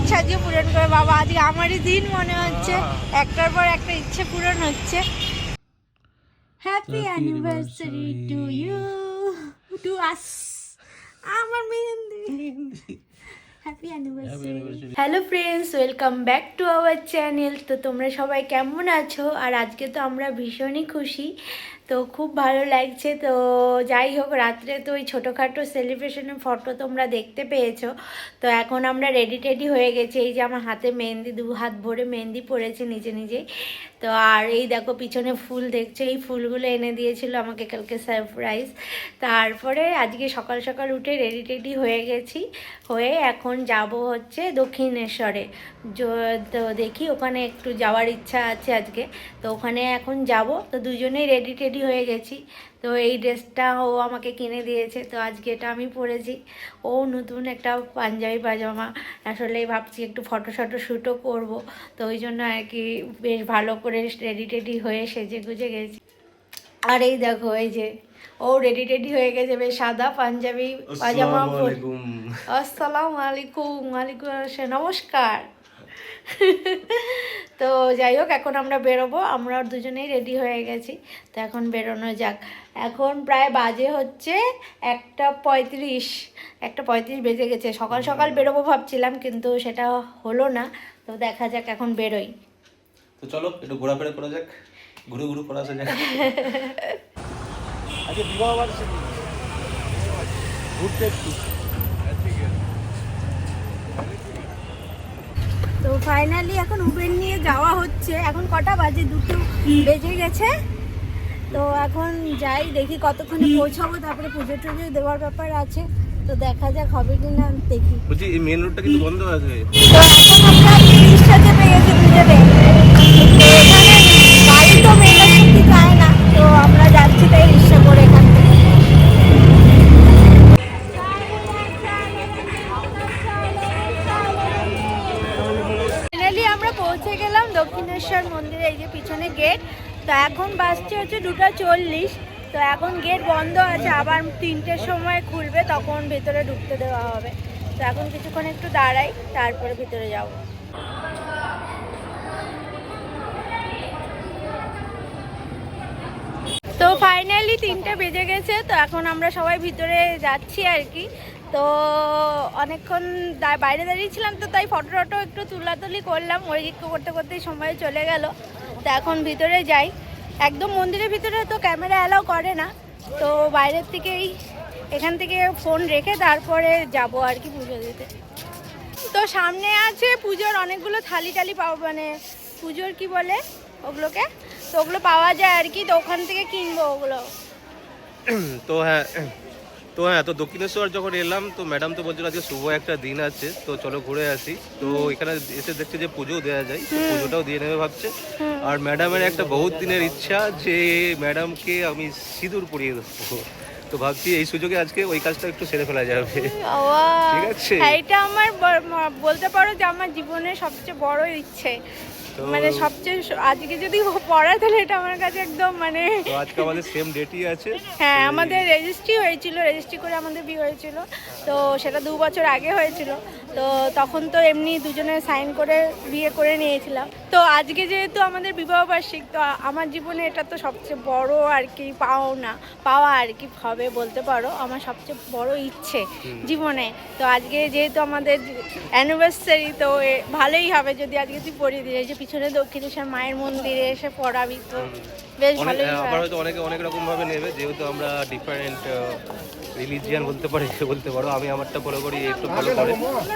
ইচ্ছা আজকে পূরণ করে বাবা। আজকে আমারই দিন মনে হচ্ছে, একটার পর একটা ইচ্ছে পূরণ হচ্ছে। Happy anniversary to you, to us. আমার mehendi. Happy anniversary. Hello friends, welcome back to our channel. তো তোমরা সবাই কেমন আছো? আর আজকে তো আমরা ভীষণই খুশি, তো খুব ভালো লাগছে। তো যাই হোক, রাত্রে তো ওই ছোটোখাটো সেলিব্রেশনের ফটো তোমরা দেখতে পেয়েছো। তো এখন আমরা রেডি টেডি হয়ে গেছি। এই যে আমার হাতে মেহেন্দি, 2 হাত ভরে মেহেন্দি পড়েছে নিজে নিজেই। তো আর এই দেখো পিছনে ফুল দেখছো, এই ফুলগুলো এনে দিয়েছিল আমাকে কালকে সারপ্রাইজ। তারপরে আজকে সকাল সকাল উঠে রেডি টেডি হয়ে গেছি, হয়ে এখন যাব হচ্ছে দক্ষিণেশ্বরে। তো দেখি, ওখানে একটু যাওয়ার ইচ্ছা আছে আজকে, তো ওখানে এখন যাব। তো দুজনেই রেডি টেডি হয়ে গেছি। তো এই ড্রেসটা ও আমাকে কিনে দিয়েছে, তো আজকে এটা আমি পরেছি। ও নতুন একটা পাঞ্জাবি পাজামা। আসলে ভাবছি একটু ফটো শ্যুটও করবো, তো ওই জন্য আর কি বেশ ভালো করে রেডি টেডি হয়ে সেজে গুজে গেছি। আর এই দেখো, এই যে ও রেডি টেডি হয়ে গেছে, বেশ সাদা পাঞ্জাবি পাজামা। আসসালামু আলাইকুম। ওয়ালাইকুম আসসালাম, নমস্কার। তো যাই হোক, এখন আমরা বেরোবো। আমরা দুজনেই রেডি হয়ে গেছি, তো এখন বেরোনো যাক। এখন প্রায় বাজে হচ্ছে 1:35 বেজে গেছে। সকাল সকাল বেরোবো ভাবছিলাম, কিন্তু সেটা হলো না। তো দেখা যাক, এখন বেরোই। তো চলো একটু ঘোরাফেরা করা যাক, ঘুরে ঘুরে করা আসা যাক। আজকে বিবাহ বার্ষিকী, ঘুরতে একটু। তো ফাইনালি এখন উবের নিয়ে যাওয়া হচ্ছে। এখন কটা বাজে? 2 বেজে গেছে। তো এখন যাই, দেখি কতক্ষণে পৌঁছাবো। তারপরে পুজো টুজো দেওয়ার ব্যাপার আছে, তো দেখা যাক হবে কিনা, দেখি। বলছি এই মেন রোডটা কিন্তু বন্ধ আছে। তো এখন আমরা রিক্সা চেপে গেছি দুজনে। তো এখানে গাড়ি তো মেন রাস্তা যায় না, তো আমরা যাচ্ছি তাই রিক্সা করে এখান থেকে। ফাইনালি আমরা পৌঁছে গেলাম দক্ষিণেশ্বর মন্দিরে। এই যে পিছনে গেট। তো এখন বাসছে হচ্ছে 2:40। তো এখন গেট বন্ধ আছে, আবার 3টের সময় খুলবে, তখন ভেতরে ঢুকতে দেওয়া হবে। তো এখন কিছুক্ষণ একটু দাঁড়াই, তারপরে ভিতরে যাব। তো ফাইনালি 3টে বেজে গেছে। তো এখন আমরা সবাই ভিতরে যাচ্ছি আর কি। তো অনেকক্ষণ বাইরে দাঁড়িয়েছিলাম, তো তাই ফটো টটো একটু তুলাতুলি করলাম। ওই করতে করতেই সময় চলে গেল। তো এখন ভিতরে যাই। একদম মন্দিরের ভিতরে তো ক্যামেরা অ্যালাউ করে না, তো বাইরের থেকেই এখান থেকে ফোন রেখে তারপরে যাব আর কি পুজো দিতে। তো সামনে আছে পুজোর অনেকগুলো থালি টালি পাওয়া, মানে পুজোর কি বলে ওগুলোকে, তো ওগুলো পাওয়া যায় আর কি। তো ওখান থেকে কিনবো ওগুলো। তো দক্ষিণেশ্বর যখন এলাম, তো ম্যাডাম তো বলছিল আজকে শুভ একটা দিন আছে, তো চলো ঘুরে আসি। তো এখানে এসে দেখছে যে পুজোও দেওয়া যায়, পুজোটাও দিয়ে নেবে ভাবছে। আর ম্যাডামের একটা বহুত দিনের ইচ্ছা যে ম্যাডামকে আমি সিঁদুর পরিয়ে দেবো, তো ভাবছি এই সুযোগে আজকে ওই কাজটা একটু সেরে ফেলা যাবে। ঠিক আছে, এটা আমার বলতে পারো যে আমার জীবনের সবচেয়ে বড় ইচ্ছে, মানে সবচেয়ে আজকে যদি পড়া, তাহলে এটা আমার কাছে একদম মানে। তো আজকে আমাদের সেম ডেটই আছে। হ্যাঁ, আমাদের রেজিস্ট্রি হয়েছিল, রেজিস্ট্রি করে আমাদের বিয়ে হয়েছিল। তো সেটা 2 বছর আগে হয়েছিল। তো তখন তো এমনি দুজনে সাইন করে বিয়ে করে নিয়েছিলাম। তো আজকে যেহেতু আমাদের বিবাহ বার্ষিক, তো আমার জীবনে এটা তো সবচেয়ে বড় আর কি পাওয়া আর কি হবে বলতে পারো, আমার সবচেয়ে বড় ইচ্ছে জীবনে। তো আজকে যেহেতু আমাদের অ্যানিভার্সারি, তো ভালোই হবে যদি আজকে তুই পড়িয়ে দিই। যে পিছনে দক্ষিণেশ্বর মায়ের মন্দিরে এসে পড়াবি, তো বেশ ভালোই। আবার হয়তো অনেকে অনেক রকম ভাবে নেবে, যেহেতু আমরা ডিফারেন্ট রিলিজিয়ান বলতে পারো। আমি আমারটা ফলো করি, একটু ফলো করে।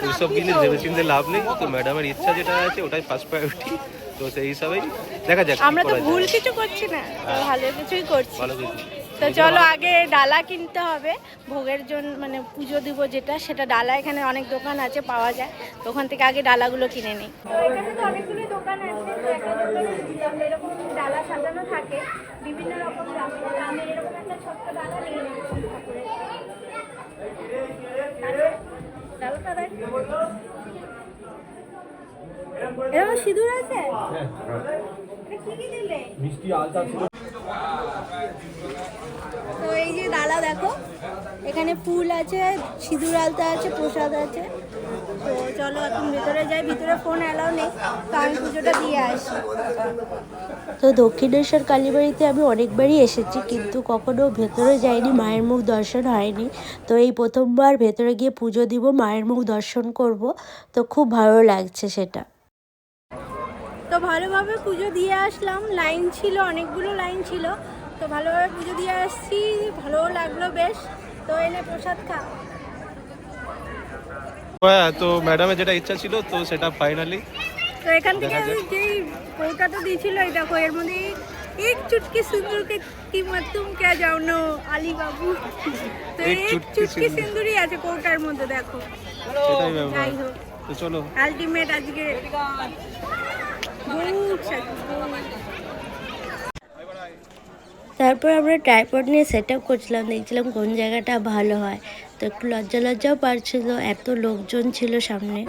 ওইসব জিনিস ভেবে চিন্তে লাভ নেই। তো ম্যাডামের ইচ্ছা যেটা আছে ওটাই ফার্স্ট প্রায়োরিটি। তো সেই হিসাবেই দেখা যাক। আমরা তো ভুল কিছু করছি না, ভালো কিছুই করছি। ভালো কিছু। তো চলো আগে ডালা কিনতে হবে ভোগের জন্য, মানে পুজো দিব যেটা, সেটা ডালা এখানে অনেক দোকান আছে, পাওয়া যায়। তো ওখান থেকে আগে ডালাগুলো কিনে নিই। এখানে তো অনেকগুলো দোকান আছে, তো একটা দোকানে এরকম ডালা সাজানো থাকে বিভিন্ন রকম দামে। আমি এরকম একটা ছোট্ট ডালা নিয়ে নেব। এরকম সিঁদুর আছে? কি কি দিলে? মিষ্টি আলতা ছিল। তো এই যে ডালা দেখো, এখানে ফুল আছে, সিঁদুর আলতা আছে, প্রসাদ আছে। তো চলো এখন ভেতরে যাই, ভিতরে ফোন অ্যালাউ নেই, তো আমি পুজোটা দিয়ে আসি। তো দক্ষিণেশ্বর কালীবাড়িতে আমি অনেকবারই এসেছি, কিন্তু কখনো ভেতরে যাইনি, মায়ের মুখ দর্শন হয়নি। তো এই প্রথমবার ভেতরে গিয়ে পুজো দিব, মায়ের মুখ দর্শন করব, তো খুব ভালো লাগছে সেটা। তো ভালোভাবে পুজো দিয়ে আসলাম, লাইন ছিল, অনেকগুলো লাইন ছিল, তো ভালোভাবে পুজো দিয়ে আসছি, ভালো লাগলো বেশ। তো এনে প্রসাদ খা। হ্যাঁ, তো ম্যাডামের যেটা ইচ্ছা ছিল তো সেটা ফাইনালি। তো এখান থেকে আমি যেই কৌটাটা দিয়েছিল, এই দেখো এর মধ্যে এক চুটকি সিঁদুর কে कीमत तुम क्या जानो আলী বাবু। তো এক চুটকি সিঁদুরই আছে কৌটার মধ্যে, দেখো। সেটাই ব্যাপার। যাই হোক, তো চলো আলটিমেট আজকে তারপর আমরা ট্রাইপড নিয়ে সেট আপ করছিলাম, দেখছিলাম কোন জায়গাটা ভালো হয়। তো একটু লজ্জাও পাচ্ছিল, এত লোকজন ছিল সামনে।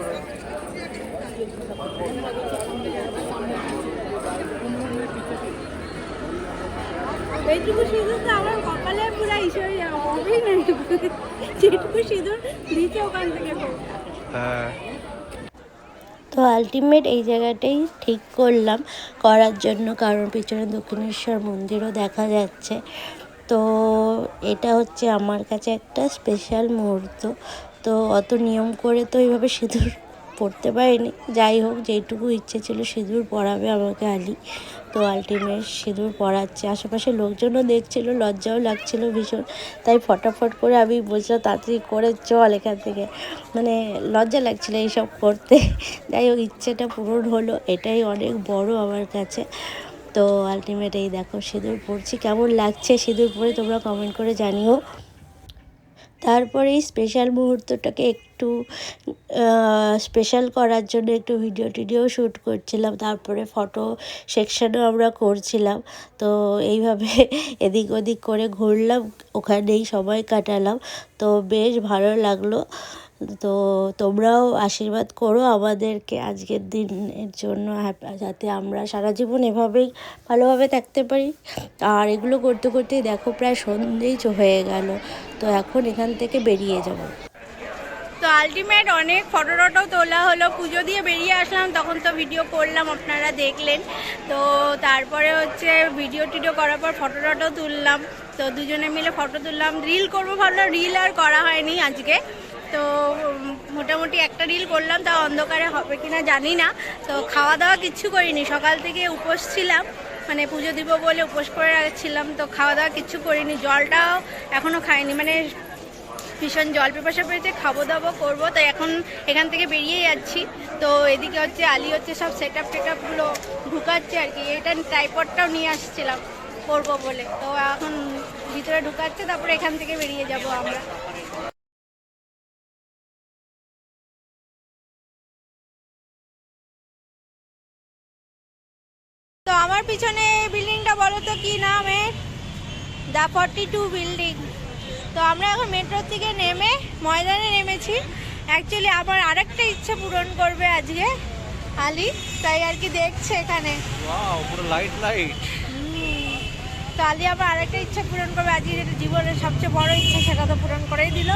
এইটুকু সিঁদুর তো আমার কপালে পুরো ঈশ্বরী হবেই না, যেটুকু সিঁদুর দিচ্ছে ওখান থেকে। হ্যাঁ, তো আলটিমেট এই জায়গাটাই ঠিক করলাম করার জন্য, কারণ পিছনে দক্ষিণেশ্বর মন্দিরও দেখা যাচ্ছে। তো এটা হচ্ছে আমার কাছে একটা স্পেশাল মুহূর্ত। তো অত নিয়ম করে তো এইভাবে সিঁদুর পড়তে পারিনি, যাই হোক যেইটুকু ইচ্ছে ছিল সিঁদুর পরাবে আমাকে আলী, তো আলটিমেট সিঁদুর পরাচ্ছে। আশেপাশে লোকজনও দেখছিল, লজ্জাও লাগছিল ভীষণ, তাই ফটাফট করে আমি বলছিলাম তাড়াতাড়ি করে চল এখান থেকে, মানে লজ্জা লাগছিল এইসব করতে। যাই হোক ইচ্ছেটা পূরণ হলো, এটাই অনেক বড় আমার কাছে। তো আলটিমেট এই দেখো সিঁদুর পরছি, কেমন লাগছে সিঁদুর পরে তোমরা কমেন্ট করে জানিও। তারপরে এই স্পেশাল মুহূর্তটাকে একটু স্পেশাল করার জন্য একটু ভিডিও শ্যুট করছিলাম, তারপরে ফটো সেকশনও আমরা করছিলাম। তো এইভাবে এদিক ওদিক করে ঘুরলাম, ওখানেই সময় কাটালাম, তো বেশ ভালো লাগলো। তো তোমরাও আশীর্বাদ করো আমাদেরকে আজকের দিনের জন্য, যাতে আমরা সারা জীবন এভাবেই ভালোভাবে থাকতে পারি। আর এগুলো করতে করতেই দেখো প্রায় সন্ধেই হয়ে গেল, তো এখন এখান থেকে বেরিয়ে যাব। তো আলটিমেট অনেক ফটো টটো তোলা হলো, পুজো দিয়ে বেরিয়ে আসলাম, তখন তো ভিডিও করলাম আপনারা দেখলেন। তো তারপরে হচ্ছে ভিডিও করার পর ফটো টটো তুললাম, তো দুজনে মিলে ফটো তুললাম, রিল করবো ভাবলাম, রিল আর করা হয়নি আজকে। তো মোটামুটি একটা রিল করলাম, তা অন্ধকারে হবে কিনা জানি না। তো খাওয়া দাওয়া কিচ্ছু করিনি, সকাল থেকে উপোস ছিলাম, মানে পুজো দিব বলে উপোস করে রাখছিলাম, তো খাওয়া দাওয়া কিচ্ছু করিনি, জলটাও এখনও খাইনি, মানে ভীষণ জল পিপাসা পেয়েছে, খাবো দাবো করবো। তাই এখন এখান থেকে বেরিয়ে যাচ্ছি। তো এদিকে হচ্ছে আলী হচ্ছে সব সেট আপগুলো ঢুকাচ্ছে আর কি, এটা ট্রাইপডটাও নিয়ে আসছিলাম করবো বলে, তো এখন ভিতরে ঢুকাচ্ছে, তারপরে এখান থেকে বেরিয়ে যাব আমরা। তো আমার পিছনে বিল্ডিংটা বলো তো কি নাম এর, দ্য 42 বিল্ডিং। তো আমরা এখন মেট্রো থেকে নেমে ময়দানে নেমেছি। অ্যাকচুয়ালি আমার আরেকটা ইচ্ছা পূরণ করবে আজকে আলী, তাই আর কি দেখছে এখানে। ওয়াও, পুরো লাইট। তো আলী আবার আরেকটা ইচ্ছা পূরণ করবে আজকে, যেটা জীবনের সবচেয়ে বড় ইচ্ছা, সেটা তো পূরণ করেই দিল।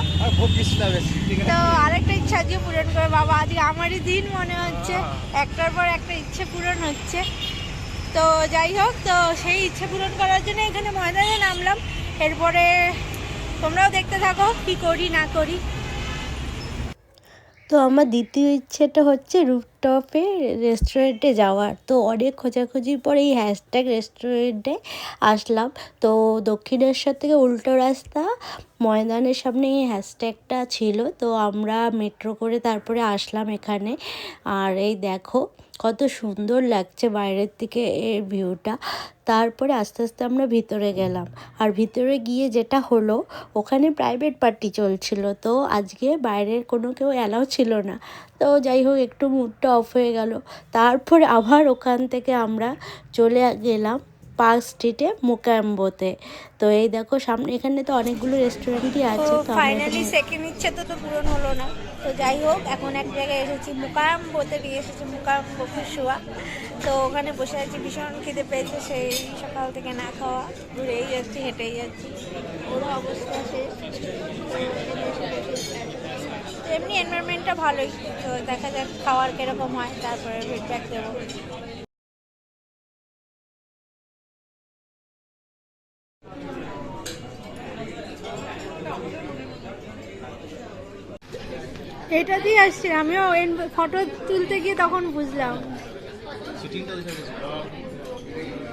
তো আরেকটা ইচ্ছা আজকে পূরণ করবে বাবা, আজকে আমারই দিন মনে হচ্ছে, একটার পর একটা ইচ্ছে পূরণ হচ্ছে। তো যাই হোক, তো সেই ইচ্ছে পূরণ করার জন্য এখানে ময়দানে নামলাম। এরপরে তোমরাও দেখতে থাকো কি করি না করি। তো আমার দ্বিতীয় ইচ্ছেটা হচ্ছে রুফটপে রেস্টুরেন্টে যাওয়ার। তো অনেক খোঁজাখুঁজির পরে এই হ্যাশট্যাগ রেস্টুরেন্টে আসলাম। তো দক্ষিণেশ্বর থেকে উল্টো রাস্তা ময়দানের সামনে এই হ্যাশট্যাগটা ছিল, তো আমরা মেট্রো করে তারপরে আসলাম এখানে। আর এই দেখো কত সুন্দর লাগছে বাইরের থেকে এর ভিউটা। তারপরে আস্তে আস্তে আমরা ভিতরে গেলাম, আর ভিতরে গিয়ে যেটা হলো, ওখানে প্রাইভেট পার্টি চলছিল, তো আজকে বাইরের কোনো কেউ অ্যালাউ ছিল না। তো যাই হোক একটু মুডটা অফ হয়ে গেল। তারপরে আবার ওখান থেকে আমরা চলে গেলাম পার্ক স্ট্রিটে মোকাম্বোতে। তো এই দেখো সামনে এখানে তো অনেকগুলো রেস্টুরেন্টই আছে। তো ফাইনালি সেকেন্ড ইচ্ছে তো পূরণ হলো না। তো যাই হোক, এখন এক জায়গায় এসেছি, মোকাম্বোতে নিয়ে এসেছি, মোকাম্বো খুশুয়া। তো ওখানে বসে আছি, ভীষণ খিদে পেয়েছে, সেই সকাল থেকে না খাওয়া, ঘুরেই যাচ্ছি, হেঁটেই যাচ্ছি, ওর অবস্থা শেষ। এমনি এনভায়রনমেন্টটা ভালোই, তো দেখা যাক খাওয়ার কিরকম হয়, তারপরে ফিডব্যাক দেবো। এটা দিয়ে আসছে, আমিও ফটো তুলতে গিয়ে তখন বুঝলাম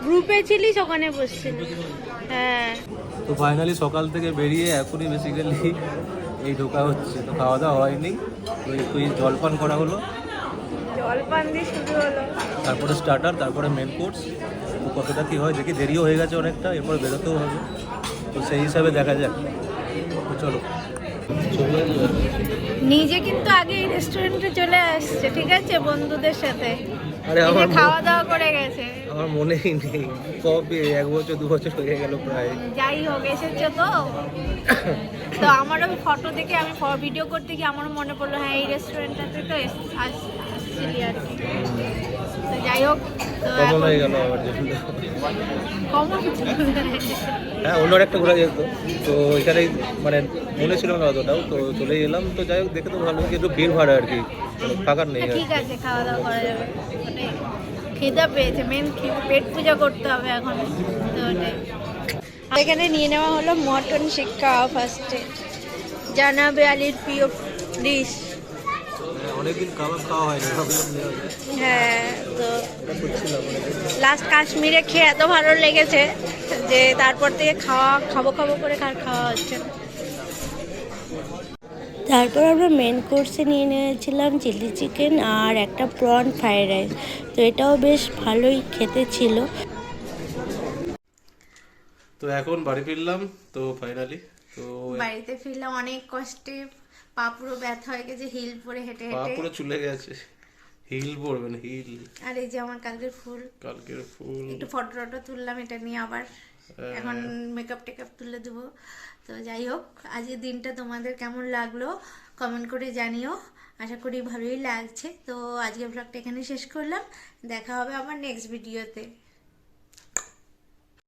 গ্রুপে ছিলিস, ওখানে বসছিল। হ্যাঁ, তো ফাইনালি সকাল থেকে বেরিয়ে এখনই বেসিক্যালি এই ঢোকা হচ্ছে। তো খাওয়া দাওয়া হয়নি, তো একটু জলপান করা হলো, জলপান দিয়ে শুরু হলো, তারপরে স্টার্টার, তারপরে মেন কোর্স। তো কতটা কী হয় দেখি, দেরিও হয়ে গেছে অনেকটা, এরপরে বেরোতেও হবে, তো সেই হিসাবে দেখা যাক। তো চলো। নিজে কিন্তু আগে এই রেস্টুরেন্টে চলে আসছে, ঠিক আছে, বন্ধুদের সাথে। আরে আমার খাওয়া দাওয়া করে গেছে, আমার মনেই নেই কবে, 1 বছর 2 বছর হয়ে গেল প্রায়। যাই হোক এসেছে তো। তো আমারও ফটো দেখে আমি ভিডিও করতে গিয়ে আমারও মনে পড়লো, হ্যাঁ এই রেস্টুরেন্টটাতে তো আসছিলি আর কি। তো যাই হোক, তো কমন হয়ে গেল আমার জন্য। কমন হ্যাঁ, অন্য একটা ঘোরা যেত, তো এখানে মানে মনে ছিল না অতটাও, তো চলে এলাম। তো যাই হোক, দেখে তো ভালো, একটু ভিড় ভাড়া আর কি, ফাঁকার নেই আর কি। ঠিক আছে, খাওয়া দাওয়া করা যাবে, মানে খিদা পেয়েছে, মেন পেট পূজা করতে হবে এখন, তো ওটাই। এখানে নিয়ে নেওয়া হলো মটন শিক্ষা ফার্স্টে, জানাবে আলীর প্রিয় ডিশ। অনেকদিন কাবাব খাওয়া হয় না, ভাবলাম নেওয়া যায়। হ্যাঁ, তো এটা করছিলাম লাস্ট কাশ্মীরে খেয়ে এত ভালো লেগেছে যে তারপর থেকে খাবো করে খাওয়া হচ্ছে না। তারপর আমরা মেন কোর্সে নিয়ে নিয়েছিলাম চিলি চিকেন আর একটা প্রন ফ্রাইড রাইস। তো এটাও বেশ ভালোই খেতে ছিল। তো এখন বাড়ি ফিরলাম, তো ফাইনালি তো বাড়িতে ফিরলাম অনেক কষ্টে, পা পুরো ব্যথা হয়ে গেছে, হিল পরে হেঁটে পা হেঁটে। পুরো চুলে গেছে, হিল পরবেন হিল। আর এই যে আমার কালকের ফুল, একটু ফটো টটো তুললাম এটা নিয়ে, আবার এখন মেকআপ টেকআপ তুলে দেবো। তো যাই হোক, আজকের দিনটা তোমাদের কেমন লাগলো কমেন্ট করে জানিও, আশা করি ভালোই লাগছে। তো আজকের ব্লগটা এখানে শেষ করলাম, দেখা হবে আবার নেক্সট ভিডিওতে।